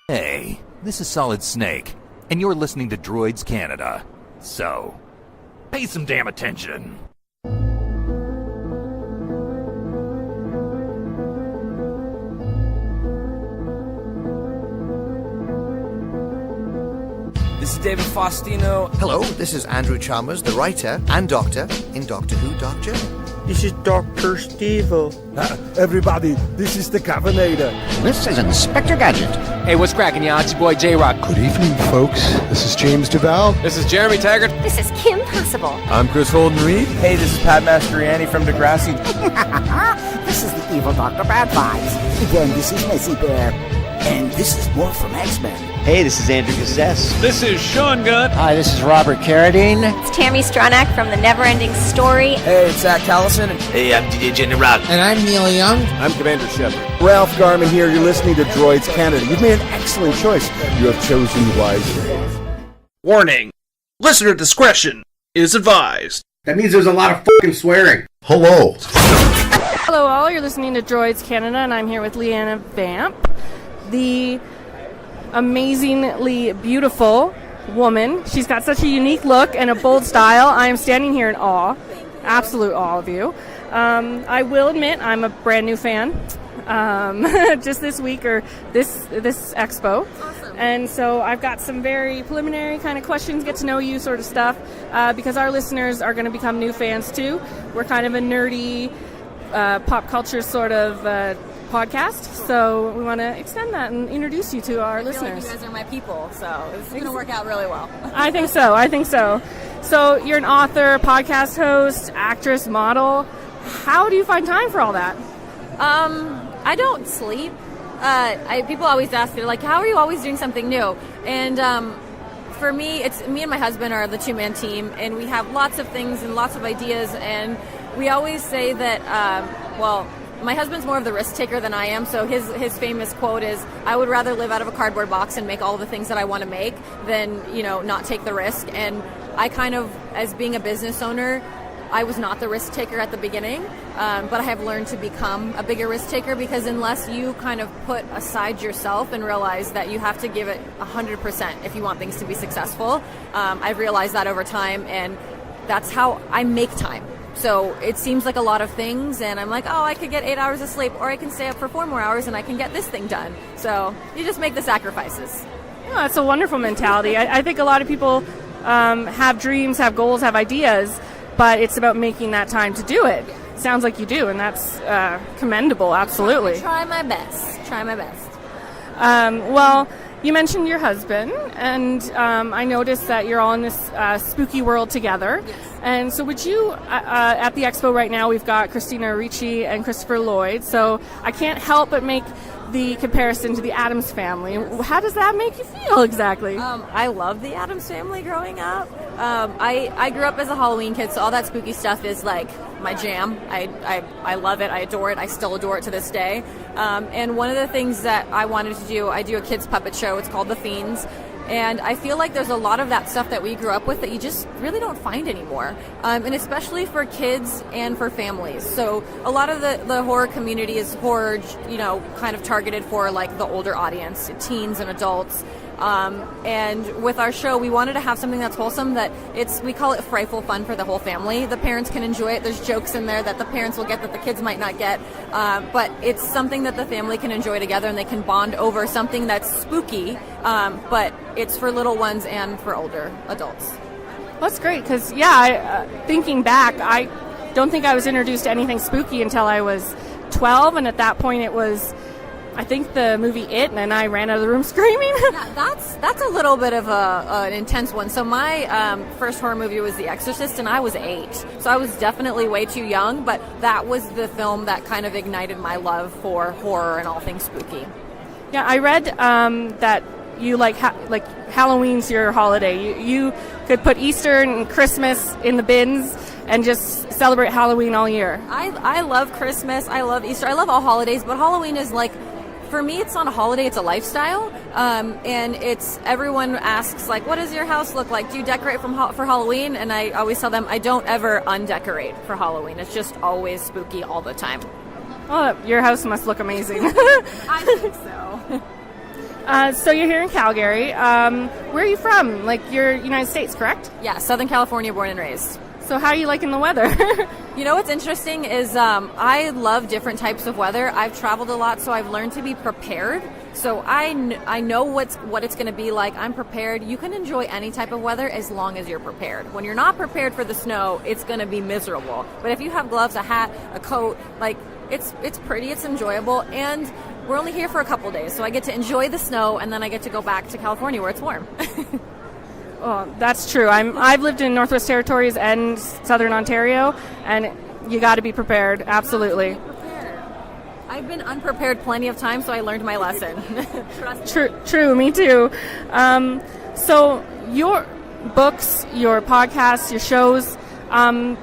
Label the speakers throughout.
Speaker 1: Hey, this is Solid Snake, and you're listening to Droids Canada. So, pay some damn attention.
Speaker 2: This is David Faustino.
Speaker 3: Hello, this is Andrew Chalmers, the writer and doctor in Doctor Who Dark Journey.
Speaker 4: This is Dr. Stevo.
Speaker 5: Everybody, this is the Governator.
Speaker 6: This is Inspector Gadget.
Speaker 2: Hey, what's cracking, y'all? It's your boy J-Rock.
Speaker 7: Good evening, folks. This is James Duval.
Speaker 2: This is Jeremy Taggart.
Speaker 8: This is Kim Possible.
Speaker 5: I'm Chris Holden-Reed.
Speaker 4: Hey, this is Pat Mastroianni from Degrassi.
Speaker 6: This is the evil Dr. Bad Vibes. Again, this is Messy Bear. And this is more from X-Men.
Speaker 9: Hey, this is Andrew Gazzess.
Speaker 10: This is Sean Gunn.
Speaker 6: Hi, this is Robert Carradine.
Speaker 8: It's Tammy Stronach from The Neverending Story.
Speaker 4: Hey, it's Zach Callison.
Speaker 9: Hey, I'm DJ Jenny Rock.
Speaker 6: And I'm Neil Young.
Speaker 5: I'm Commander Shepard. Ralph Garman here. You're listening to Droids Canada. You've made an excellent choice. You have chosen wisely.
Speaker 10: Warning. Listener discretion is advised.
Speaker 11: That means there's a lot of fucking swearing.
Speaker 7: Hello.
Speaker 12: Hello all, you're listening to Droids Canada, and I'm here with LeeAnna Vamp, the amazingly beautiful woman. She's got such a unique look and a bold style. I am standing here in awe, absolute awe of you. I will admit I'm a brand new fan, just this week or this expo. Awesome. And so I've got some very preliminary kind of questions, get to know you sort of stuff, because our listeners are going to become new fans too. We're kind of a nerdy pop culture sort of podcast, so we want to extend that and introduce you to our listeners.
Speaker 13: Like you guys are my people, so it's going to work out really well.
Speaker 12: I think so. So you're an author, podcast host, actress, model. How do you find time for all that?
Speaker 13: I don't sleep. People always ask, they're like, how are you always doing something new? And for me, it's me and my husband are the two-man team, and we have lots of things and lots of ideas, and we always say that, my husband's more of the risk taker than I am, so his famous quote is, I would rather live out of a cardboard box and make all the things that I want to make than, not take the risk. And I kind of, as being a business owner, I was not the risk taker at the beginning, but I have learned to become a bigger risk taker, because unless you kind of put aside yourself and realize that you have to give it 100% if you want things to be successful, I've realized that over time, and that's how I make time. So it seems like a lot of things, and I'm like, oh, I could get 8 hours of sleep, or I can stay up for 4 more hours and I can get this thing done. So you just make the sacrifices.
Speaker 12: Yeah, that's a wonderful mentality. I think a lot of people have dreams, have goals, have ideas, but it's about making that time to do it. Sounds like you do, and that's commendable, absolutely.
Speaker 13: I try my best.
Speaker 12: Well, you mentioned your husband, and I noticed that you're all in this spooky world together.
Speaker 13: Yes.
Speaker 12: And so would you, at the expo right now, we've got Christina Ricci and Christopher Lloyd, so I can't help but make the comparison to the Addams Family. How does that make you feel exactly?
Speaker 13: I love the Addams Family growing up. I grew up as a Halloween kid, so all that spooky stuff is like my jam. I love it. I adore it. I still adore it to this day. And one of the things that I wanted to do, I do a kids puppet show. It's called The Fiends. And I feel like there's a lot of that stuff that we grew up with that you just really don't find anymore. And especially for kids and for families. So a lot of the horror community is horror, kind of targeted for like the older audience, teens and adults. And with our show, we wanted to have something that's wholesome, we call it frightful fun for the whole family. The parents can enjoy it. There's jokes in there that the parents will get that the kids might not get. But it's something that the family can enjoy together, and they can bond over something that's spooky, but it's for little ones and for older adults.
Speaker 12: That's great, because, thinking back, I don't think I was introduced to anything spooky until I was 12, and at that point it was, I think, the movie It, and I ran out of the room screaming.
Speaker 13: Yeah, that's a little bit of an intense one. So my first horror movie was The Exorcist, and I was 8. So I was definitely way too young, but that was the film that kind of ignited my love for horror and all things spooky.
Speaker 12: Yeah, I read that you like Halloween's your holiday. You could put Easter and Christmas in the bins and just celebrate Halloween all year.
Speaker 13: I love Christmas. I love Easter. I love all holidays, but Halloween is like, for me, it's not a holiday, it's a lifestyle. And everyone asks, like, what does your house look like? Do you decorate for Halloween? And I always tell them I don't ever undecorate for Halloween. It's just always spooky all the time.
Speaker 12: Oh, your house must look amazing.
Speaker 13: I think so.
Speaker 12: So you're here in Calgary. Where are you from? Like, you're United States, correct?
Speaker 13: Yeah, Southern California, born and raised.
Speaker 12: So how are you liking the weather?
Speaker 13: You know what's interesting is I love different types of weather. I've traveled a lot, so I've learned to be prepared. So I know what it's going to be like. I'm prepared. You can enjoy any type of weather as long as you're prepared. When you're not prepared for the snow, it's going to be miserable. But if you have gloves, a hat, a coat, like it's pretty, it's enjoyable, and we're only here for a couple days, so I get to enjoy the snow, and then I get to go back to California where it's warm.
Speaker 12: Oh, that's true. I've lived in Northwest Territories and Southern Ontario, and you got to be prepared. Absolutely.
Speaker 13: I've been unprepared plenty of times, so I learned my lesson.
Speaker 12: True. Me too. So your books, your podcasts, your shows,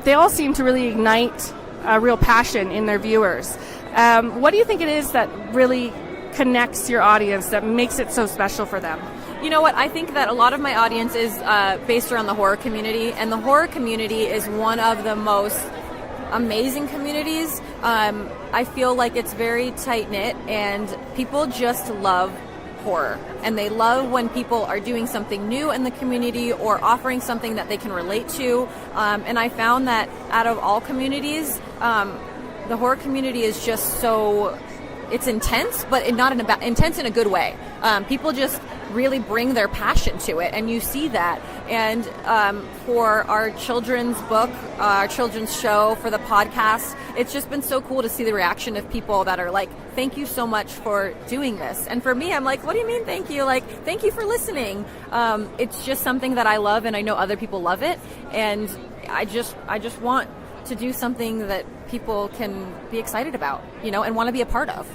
Speaker 12: they all seem to really ignite a real passion in their viewers. What do you think it is that really connects your audience, that makes it so special for them?
Speaker 13: You know what? I think that a lot of my audience is based around the horror community, and the horror community is one of the most amazing communities. I feel like it's very tight-knit, and people just love horror, and they love when people are doing something new in the community or offering something that they can relate to. And I found that out of all communities, the horror community is just so... It's intense, but not intense in a good way. People just really bring their passion to it, and you see that. And for our children's book, our children's show, for the podcast, it's just been so cool to see the reaction of people that are like, thank you so much for doing this. And for me, I'm like, what do you mean thank you? Like, thank you for listening. It's just something that I love, and I know other people love it, and I just want to do something that people can be excited about, and want to be a part of.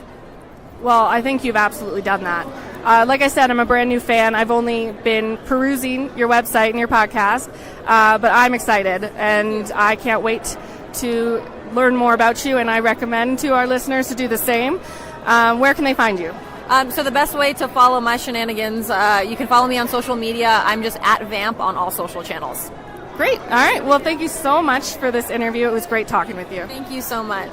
Speaker 12: Well, I think you've absolutely done that. Like I said, I'm a brand new fan. I've only been perusing your website and your podcast, but I'm excited, and I can't wait to learn more about you, and I recommend to our listeners to do the same. Where can they find you?
Speaker 13: So the best way to follow my shenanigans, you can follow me on social media. I'm just at Vamp on all social channels.
Speaker 12: Great. All right. Well, thank you so much for this interview. It was great talking with you.
Speaker 13: Thank you so much.